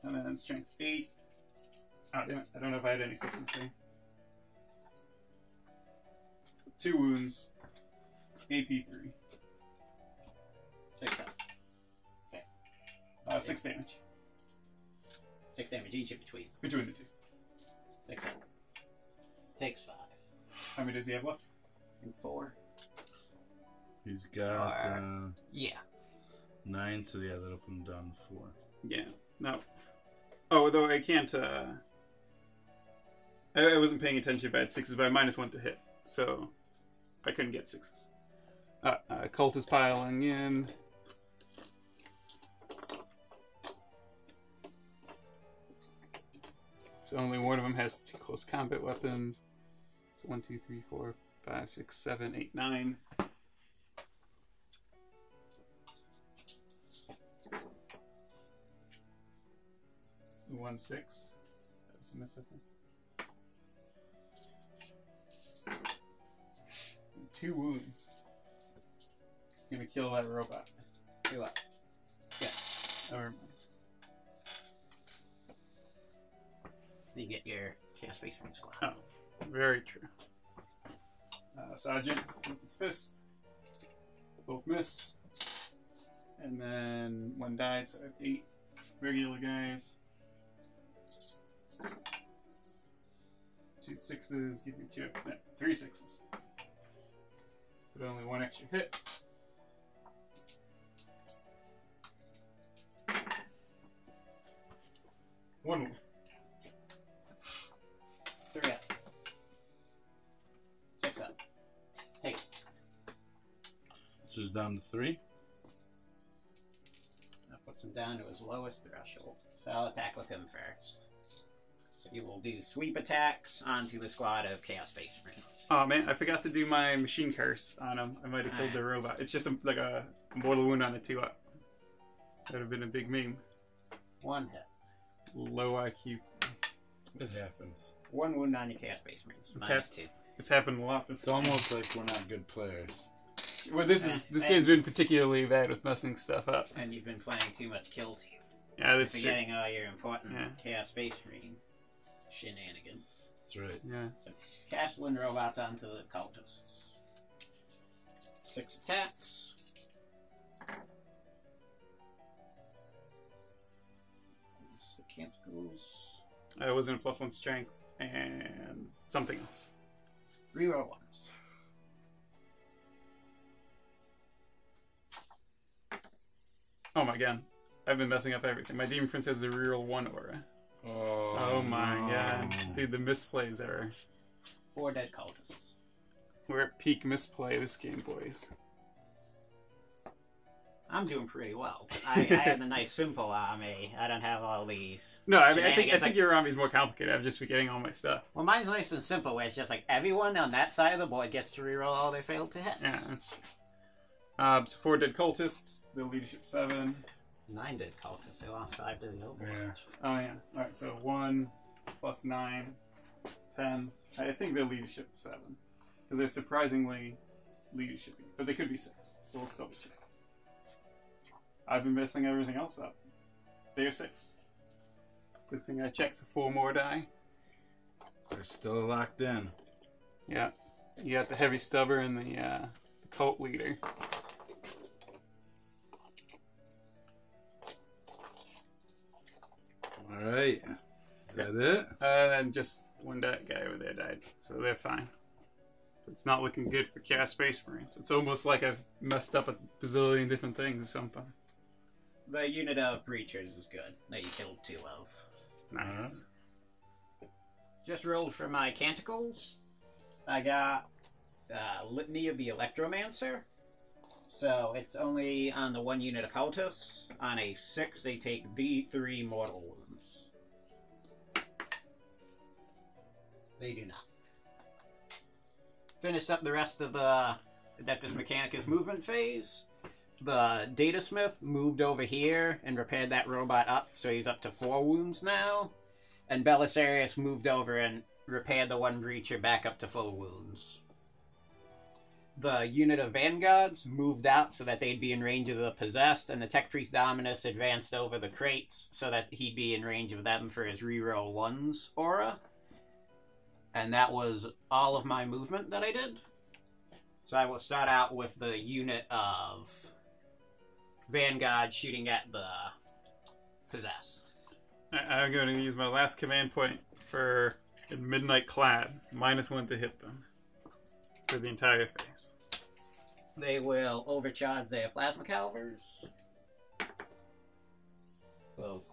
And then strength 8. Oh, damn it. I don't know if I had any 6s there. So 2 wounds. AP 3. 6 up. Okay. 6 damage. 6 damage each in between. Between the 2. 6 up. Takes 5. How many does he have left? I think 4. He's got Yeah. 9, so yeah, that'll put him down to 4. Yeah. No. Oh, though I can't. I wasn't paying attention if I had 6s, but I -1 to hit, so I couldn't get 6s. Cult is piling in. So only one of them has 2 close combat weapons. So 1, 2, 3, 4, 5, 6, 7, 8, 9. One 6. That was a miss, I think. 2 wounds. Gonna kill that robot. Do what? Yeah. Never mind. You get your Chaos Space Marine squad. Oh, very true. Sergeant with his fist. Both miss. And then 1 died, so I have 8 regular guys. 2 6s, give me 2, no, 3 6s. But only 1 extra hit. One. 3 up. 6 up. Take. This is down to 3. That puts him down to his lowest threshold. So I'll attack with him first. So you will do sweep attacks onto the squad of Chaos Space Marines. Oh man, I forgot to do my machine curse on him. I might have killed the robot. It's just like a mortal wound on a 2-up. That would have been a big meme. 1 hit. Low IQ. It happens. 1 wound on your Chaos Space Marines. -2. It's happened a lot. It's almost like we're not good players. Well, this game's been particularly bad with messing stuff up. And you've been playing too much Kill Team. Yeah, that's true. Forgetting all your important Chaos Space Marine shenanigans. That's right. Yeah. So cast wind robots onto the cultists. 6 attacks. It's the canticles. I was in a +1 strength and something else. Reroll 1s. Oh my god. I've been messing up everything. My Demon Prince has a reroll 1 aura. Oh my god. Dude, the misplays are... 4 dead cultists. We're at peak misplay this game, boys. I'm doing pretty well. I have a nice simple army. I don't have all these. No, I mean, I think like, your army's more complicated. I'm just forgetting all my stuff. Well, mine's nice and simple, where it's just like everyone on that side of the board gets to reroll all they failed to hit. Yeah, that's true. So 4 dead cultists, the leadership 7. 9 dead cultists. They lost 5 to the Overwatch. Yeah. Oh yeah. Alright, so 1 + 9 is 10. I think they're leadership 7. Because they're surprisingly leadership, but they could be 6. So let's double check. I've been messing everything else up. They're 6. Good thing I checked, so 4 more die. They're still locked in. Yeah. You got the heavy stubber and the cult leader. Alright. Is that it? And then just 1 guy over there died, so they're fine. It's not looking good for Chaos Space Marines. It's almost like I've messed up a bazillion different things or something. The unit of breachers is good. That you killed 2 of. Nice. Just rolled for my canticles. I got Litany of the Electromancer. So it's only on the 1 unit of cultists. On a 6, they take the 3 mortal wounds. They do not. Finish up the rest of the Adeptus Mechanicus movement phase. The Datasmith moved over here and repaired that robot up, so he's up to 4 wounds now. And Belisarius moved over and repaired the 1 breacher back up to full wounds. The unit of Vanguards moved out so that they'd be in range of the Possessed, and the Tech Priest Dominus advanced over the crates so that he'd be in range of them for his reroll 1s aura. And that was all of my movement that I did. So I will start out with the unit of Vanguard shooting at the Possessed. I'm going to use my last command point for Midnight Clad. -1 to hit them. for the entire phase. They will overcharge their plasma calibers. Will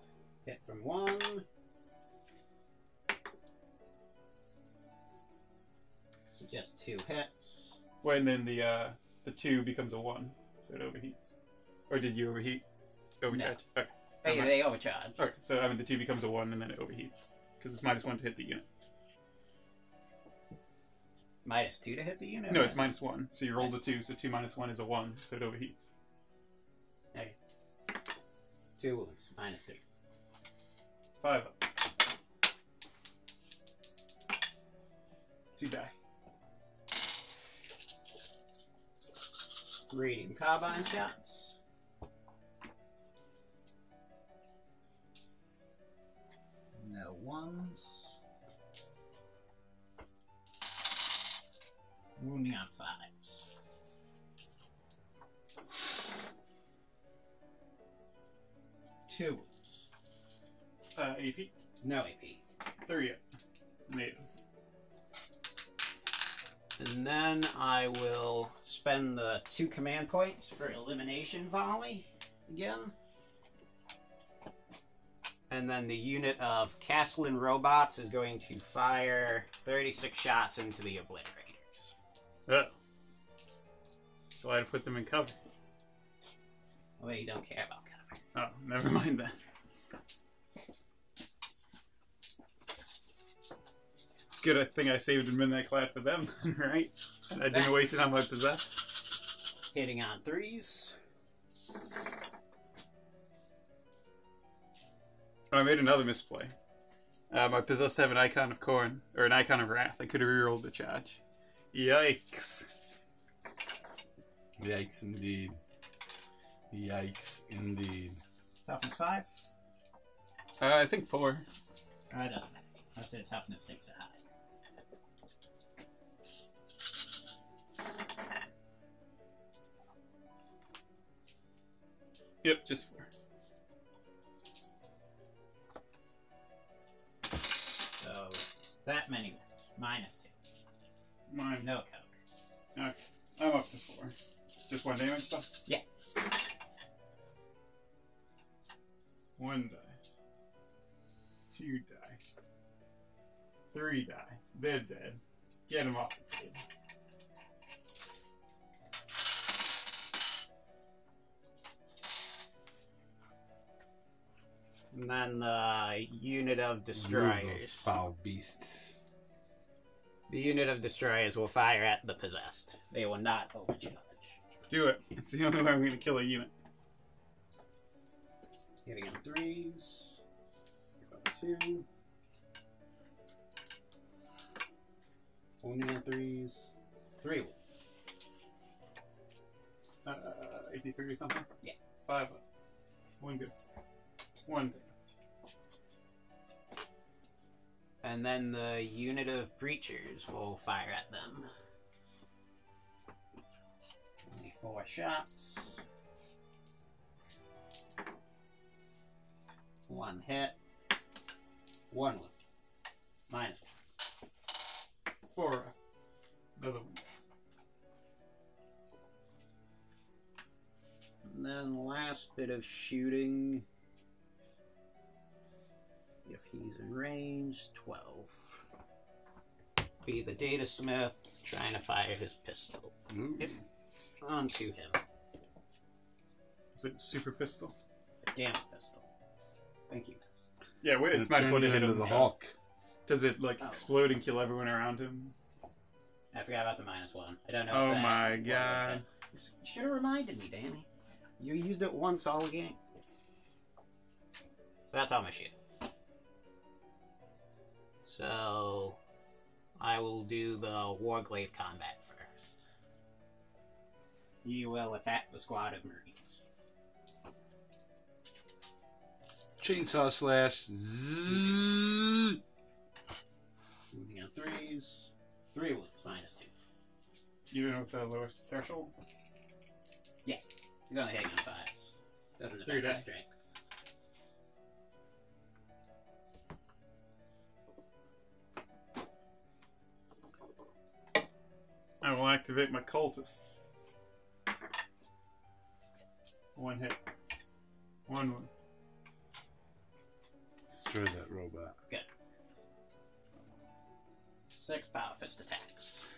hit from 1. So just 2 hits. Well, and then the 2 becomes a 1, so it overheats. Or did you overheat? Overcharge? No. Okay. They overcharge. Okay, so I mean the 2 becomes a 1 and then it overheats. Because it's -1 to hit the unit. -2 to hit the unit? No, it's -1. So you rolled a 2, so 2 minus 1 is a 1, so it overheats. Okay. 2 wounds, -2. 5 up. 2 die. Radium carbine shots. No 1s. Wounding on 5s. Two wounds. AP? No AP. 3 up. Made. And then I will spend the 2 command points for elimination volley again. And then the unit of Castlin robots is going to fire 36 shots into the obliterators. Oh. Glad to put them in cover. Well, you don't care about cover. Oh, never mind that. It's good I think I saved a midnight clad for them, right? And I didn't waste it on my possess. Hitting on 3s. Oh, I made another misplay. My possessed have an icon of corn, or an icon of wrath. I could have rerolled the charge. Yikes. Yikes indeed. Yikes indeed. Toughness 5? I think 4. It doesn't matter. I said toughness 6 or high. Yep, just 4. So, that many wounds. -2. Mine's... No coke. Okay, I'm up to 4. Just 1 damage stuff? Yeah. 1 dies. 2 die. 3 die. They're dead. Get them off the table. And then the unit of Remove those destroyers. foul beasts. The unit of destroyers will fire at the possessed. They will not overcharge. Do it. It's the only way I'm going to kill a unit. Hitting on 3s. 2. Only on 3s. 3 wounds. 83 or something? Yeah. 5 up. 1 good. 1 damage. And then the unit of breachers will fire at them. Only 4 shots. 1 hit. 1 wound. -1. 4 up. Another one. And then last bit of shooting. If he's in range, 12. Be the data smith trying to fire his pistol. Hit onto him. Is it super pistol? It's a gamma pistol. Thank you, miss. Yeah, wait, it's Turn -1 to you hit into him. the so- Hulk. Does it, like, explode and kill everyone around him? I forgot about the -1. I don't know. Oh if that my will god. work. You should have reminded me, Danny. You used it once all game. That's all my shit. So, I will do the Warglaive combat first. You will attack the squad of Marines. Chainsaw slash. Zzz. Moving on 3s. 3 wounds, -2. Even with the lowest threshold? Yeah, he's only hitting on 5s. Doesn't Three affect his die. strength. Oh, well, activate my cultists. 1 hit. 1 wound. Destroy that robot. Good. 6 power fist attacks.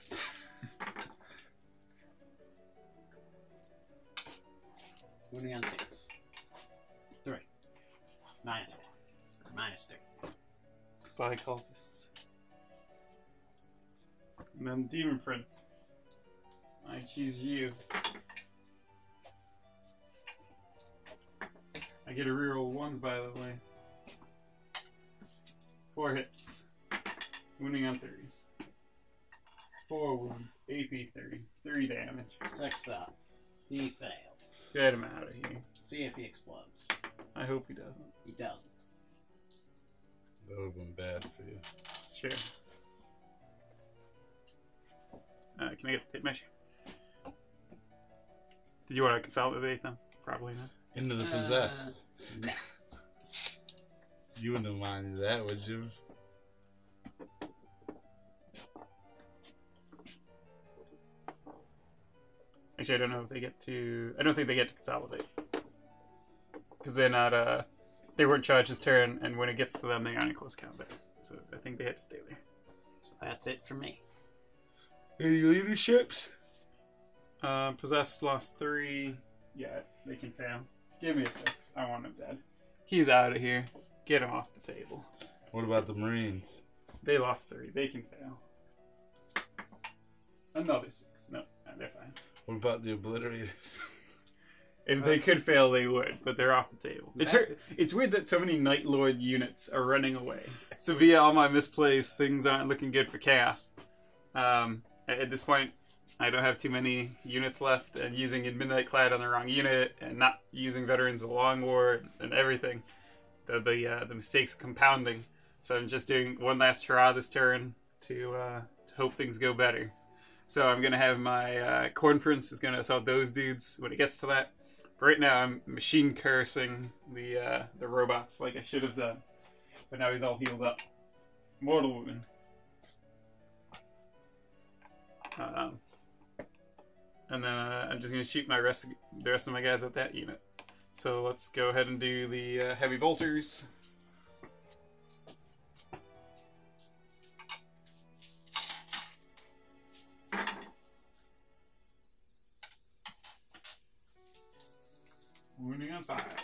Wounding on 6. 3. Minus 4. Minus 3. 5 cultists. And then Demon Prince. I choose you. I get to reroll 1s, by the way. 4 hits. Wounding on 30s. 4 wounds. AP 30. 3 damage. 6 up. He failed. Get him out of here. See if he explodes. I hope he doesn't. He doesn't. That would have been bad for you. Sure. Can I get the tape measure? Did you want to consolidate them? Probably not. Into the possessed. No. You wouldn't have minded that, would you? Actually, I don't know if they get to... I don't think they get to consolidate. Because they're not, they weren't charged this turn, and when it gets to them, they aren't in close combat. So I think they had to stay there. So that's it for me. Any leaderships? Possessed lost 3. Yeah, they can fail. Give me a 6. I want him dead. He's out of here. Get him off the table. What about the Marines? They lost 3. They can fail. Another 6. No, they're fine. What about the Obliterators? If they could fail, they would, but they're off the table. It's weird that so many Night Lord units are running away. So via all my misplays, things aren't looking good for Chaos. At this point, I don't have too many units left, and using in Midnight Clad on the wrong unit, and not using Veterans of the Long War, and everything. The mistakes compounding. So I'm just doing one last hurrah this turn to hope things go better. So I'm going to have my Corn Prince is going to assault those dudes when it gets to that. But right now I'm machine cursing the robots like I should have done. But now he's all healed up. Mortal Wound. And then I'm just going to shoot the rest of my guys at that unit. So let's go ahead and do the heavy bolters. Wounding on 5s.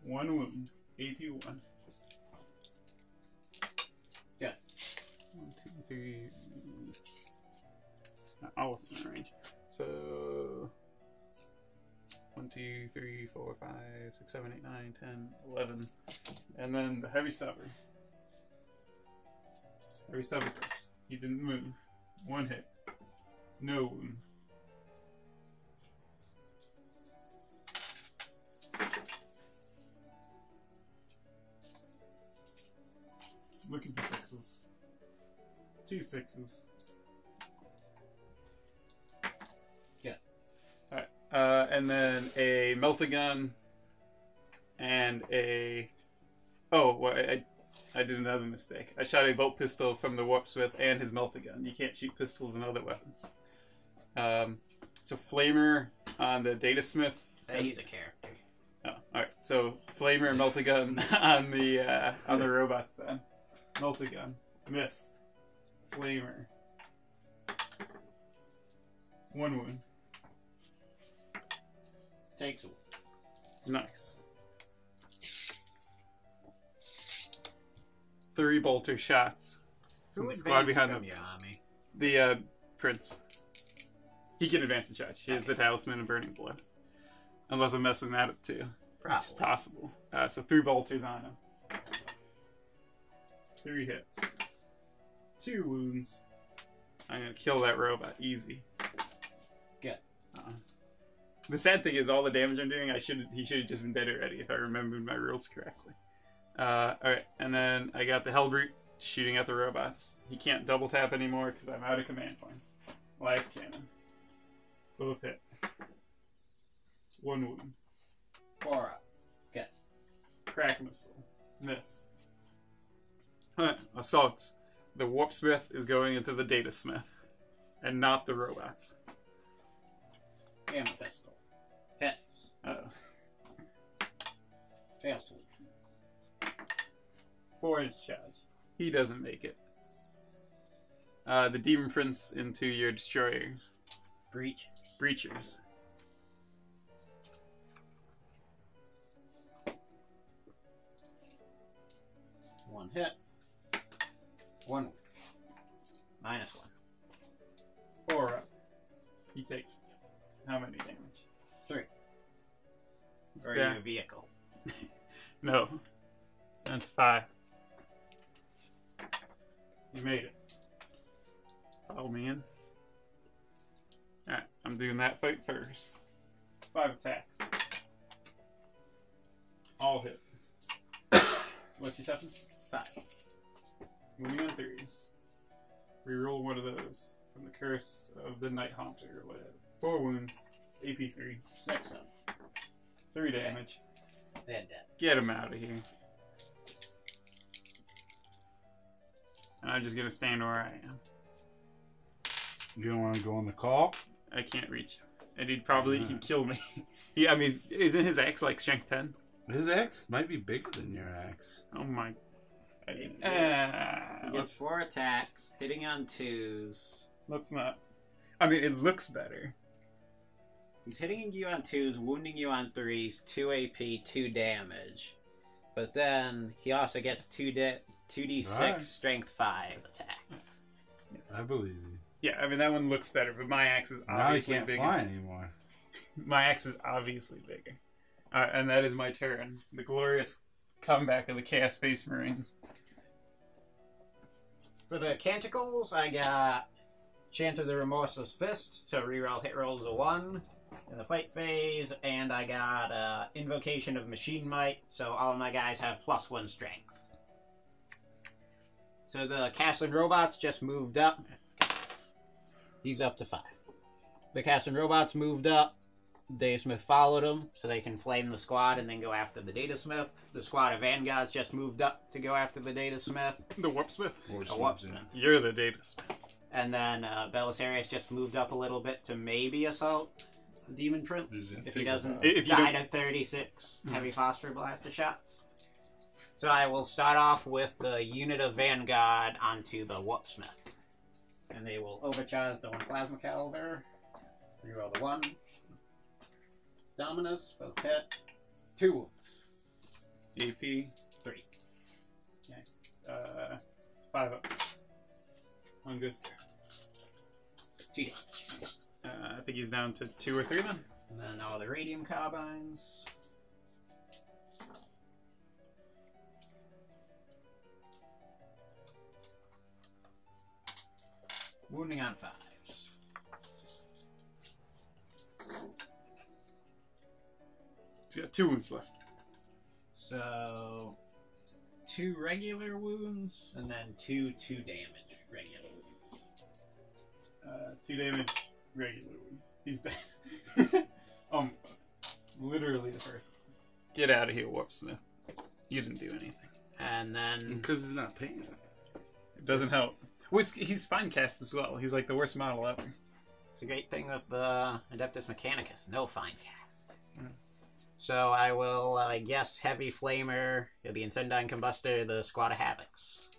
1 wound. AP 1. Yeah. 1, 2, 3. All within the range. So 1, 2, 3, 4, 5, 6, 7, 8, 9, 10, 11. And then the heavy stubber. Heavy stubber first. He didn't move. 1 hit. No wound. Looking for 6s. 2 6s. Yeah. Alright. And then a Meltagun and a... Oh, well, I did another mistake. I shot a bolt pistol from the Warpsmith and his Meltagun. You can't shoot pistols and other weapons. So Flamer on the Datasmith. He's a character. Oh, alright. So Flamer and Meltagun on the robots then. Meltagun. Missed. Flamer. 1 wound. Takes a wound. Nice. 3 bolter shots. Who The squad advances behind from them. your army? The Prince. He can advance and charge. He has the Talisman and Burning Blood. Unless I'm messing that up too. Probably. It's possible. So 3 bolters on him. 3 hits. 2 wounds. I'm gonna kill that robot easy. Good. The sad thing is, all the damage I'm doing, he should have just been dead already if I remembered my rules correctly. Alright, and then I got the Hellbrute shooting at the robots. He can't double tap anymore because I'm out of command points. Last cannon. Both hit. 1 wound. 4 up. Good. Crack missile. Miss. Assaults. The Warpsmith is going into the Datasmith. and not the robots. Gamma pistol. Hits. Uh-oh. Fails to lead. 4-inch charge. He doesn't make it. The Demon Prince into your destroyers. Breach. Breachers. One hit. 1. -1. 4 up. He takes how many damage? 3. He's Or down. your vehicle. No. It's down to 5. You made it. Follow me in. Alright, I'm doing that fight first. 5 attacks. All hit. What's your toughness? 5. Moving on 3s. Reroll one of those from the Curse of the Night Haunter or whatever. 4 wounds. AP 3. 6 of them. 3 damage. They're dead. Get him out of here. And I'm just gonna stand where I am. You don't want to go on the call? I can't reach him. And he'd kill me. I mean, isn't his axe like strength 10? His axe might be bigger than your axe. Oh my. He gets 4 attacks, hitting on 2s. Let's not. I mean, it looks better. He's hitting you on 2s, wounding you on 3s, 2 AP, 2 damage. But then he also gets 2d6 Right. strength 5 attacks. I believe you. Yeah, I mean, that one looks better, but my axe is Now he obviously can't bigger. fly anymore. My axe is obviously bigger. And that is my turn. The glorious comeback of the Chaos Space Marines. For the canticles, I got Chant of the Remorseless Fist, so reroll hit rolls a 1 in the fight phase, and I got Invocation of Machine Might, so all of my guys have +1 strength. So the Castlin robots just moved up. He's up to 5. The Castlin robots moved up. Datasmith followed them, so they can flame the squad and then go after the Datasmith. The squad of Vanguards just moved up to go after the Datasmith. The Warpsmith? A Warpsmith. You're the Datasmith. And then Belisarius just moved up a little bit to maybe assault the Demon Prince if he doesn't If you die don't- to 36 heavy phosphor blaster shots. So I will start off with the unit of Vanguard onto the Warpsmith. And they will overcharge the 1 plasma caliber. Reroll the 1. Dominus, both hit. 2 wounds. AP. 3. Okay. 5 up. 1 goes through. 2 damage. I think he's down to 2 or 3 then. And then all the radium carbines. Wounding on 5s. He's got 2 wounds left. So 2 regular wounds and then 2 damage regular wounds. 2 damage, regular wounds. He's dead. Literally the first. Get out of here, Warpsmith. You didn't do anything. And then Because he's not paying it. It doesn't help. Well, he's fine cast as well. He's like the worst model ever. it's a great thing with the Adeptus Mechanicus, no fine cast. So I will, I guess, Heavy Flamer, the Incendine Combustor, the Squad of Havocs.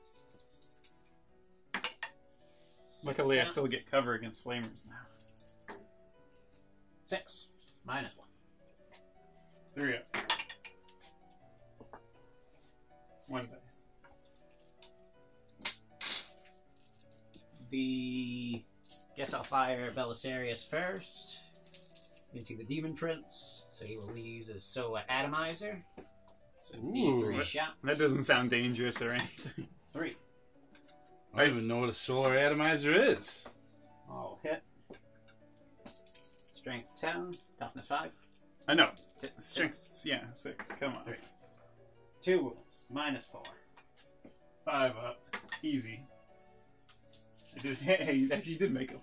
Luckily, I still get cover against flamers now. 6. -1. 3 up. 1 dice. Guess I'll fire Belisarius first into the Demon Prince, so he will use his Solar Atomizer. So D3 shots. That doesn't sound dangerous or anything. 3. I don't even know what a solar atomizer is. All hit. Strength 10, toughness 5. I know. Strength, yeah, 6. Come on. 3. 2 wounds, -4. 5 up. Easy. Hey, you actually did make him.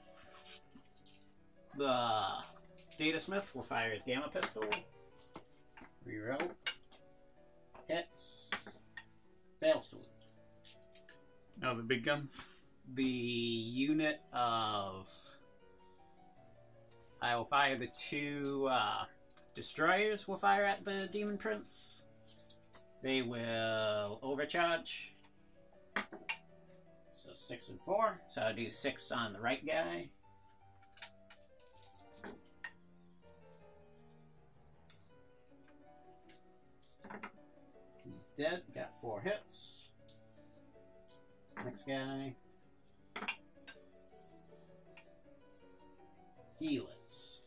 The Datasmith will fire his Gamma Pistol. Reroll. Hits. Fails to wound. No, the big guns. The unit of I will fire the 2 destroyers. Will fire at the Demon Prince. They will overcharge. So 6 and 4. So I'll do 6 on the right guy. He's dead. Got 4 hits. Next guy. He lives.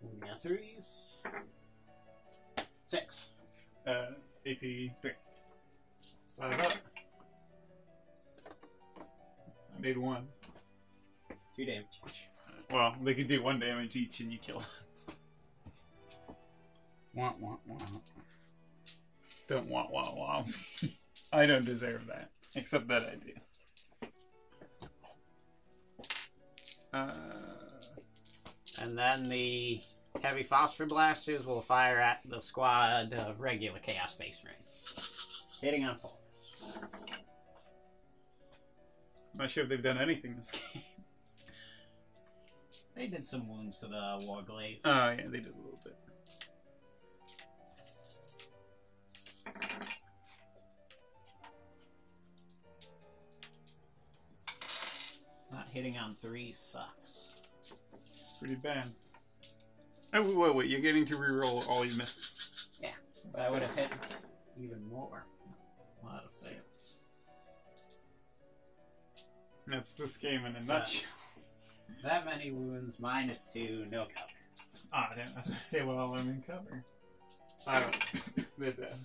We got 3s. 6. AP 3. Line up. I made 1. 2 damage each. Well, they could do 1 damage each and you kill. Want, want, want. Don't want. I don't deserve that. Except that I do. And then the heavy phosphor blasters will fire at the squad of regular Chaos Space Marines. Hitting on 4. I'm not sure if they've done anything this game. They did some wounds to the Warglaive. Oh, yeah, they did a little bit. Not hitting on 3 sucks. It's pretty bad. Oh, wait, you're getting to reroll all your misses. Yeah, but I would have hit even more. A lot of fails. That's this game in a nutshell. That many wounds, -2, no cover. Ah, damn, I was going to say, well, I'm in cover. I don't. They're dead.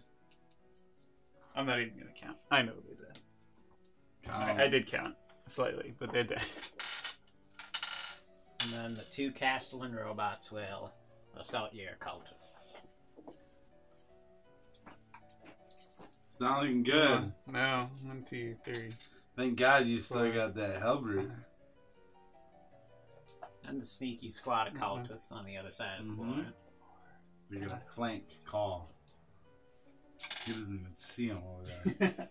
I'm not even going to count. I know they're dead. I did count slightly, but they're dead. And then the 2 Castellan robots will assault your cultists. It's not looking good. No, 1, 2, 3. Thank God you still got that Hellbrute. And the sneaky squad of cultists on the other side of the board. You're gonna flank Call. He doesn't even see him over there.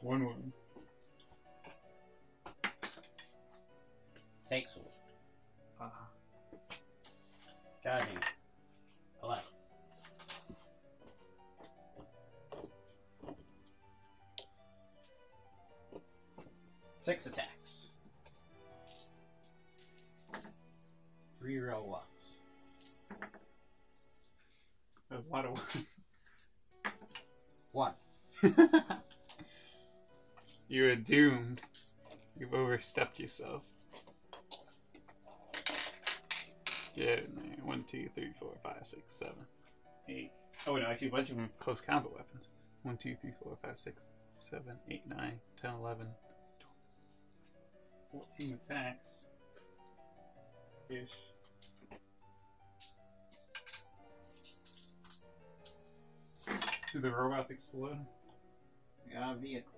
One wound. Takes one. Charging. 11. Six attacks. 3 roll ones. That's a lot of ones. 1. You are doomed. You've overstepped yourself. Get in there. 1, 2, 3, 4, 5, 6, 7, 8. Oh, no, actually, a bunch of them have close combat weapons. 1, 2, 3, 4, 5, 6, 7, 8, 9, 10, 11, 12, 14 attacks. Ish. Do the robots explode? Vehicles.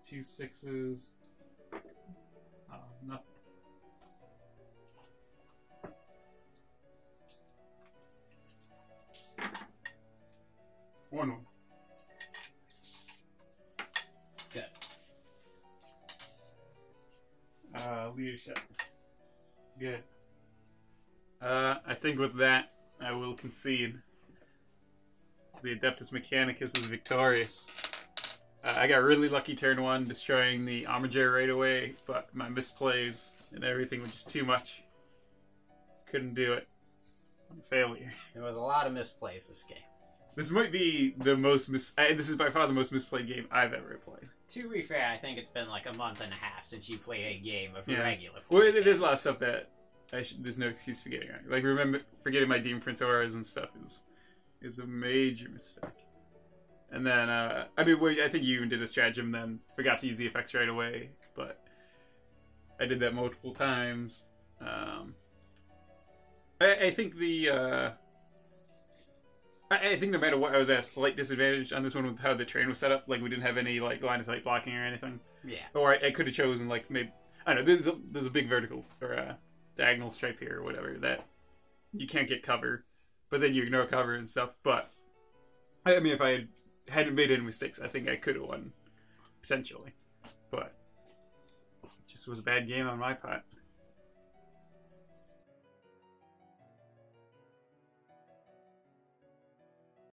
2 6s. Oh, nothing. One. Good. Leadership. Good. I think with that, I will concede. The Adeptus Mechanicus is victorious. I got really lucky turn 1, destroying the Armiger right away, but my misplays and everything was just too much. Couldn't do it. I'm a failure. There was a lot of misplays this game. This might be the most this is by far the most misplayed game I've ever played. To be fair, I think it's been like a month and a half since you played a game of regular. Well, there's a lot of stuff that there's no excuse for getting wrong. Like forgetting my Demon Prince auras and stuff is a major mistake. And then I think you even did a stratagem, then forgot to use the effects right away. But I did that multiple times. I think I think no matter what, I was at a slight disadvantage on this one with how the train was set up. Like, we didn't have any like line of sight blocking or anything. Yeah. Or I could have chosen like maybe I don't know. There's a big vertical or a diagonal stripe here or whatever that you can't get cover. but then you ignore cover and stuff. But I mean, if I hadn't made any mistakes, I think I could have won potentially. But it just was a bad game on my part.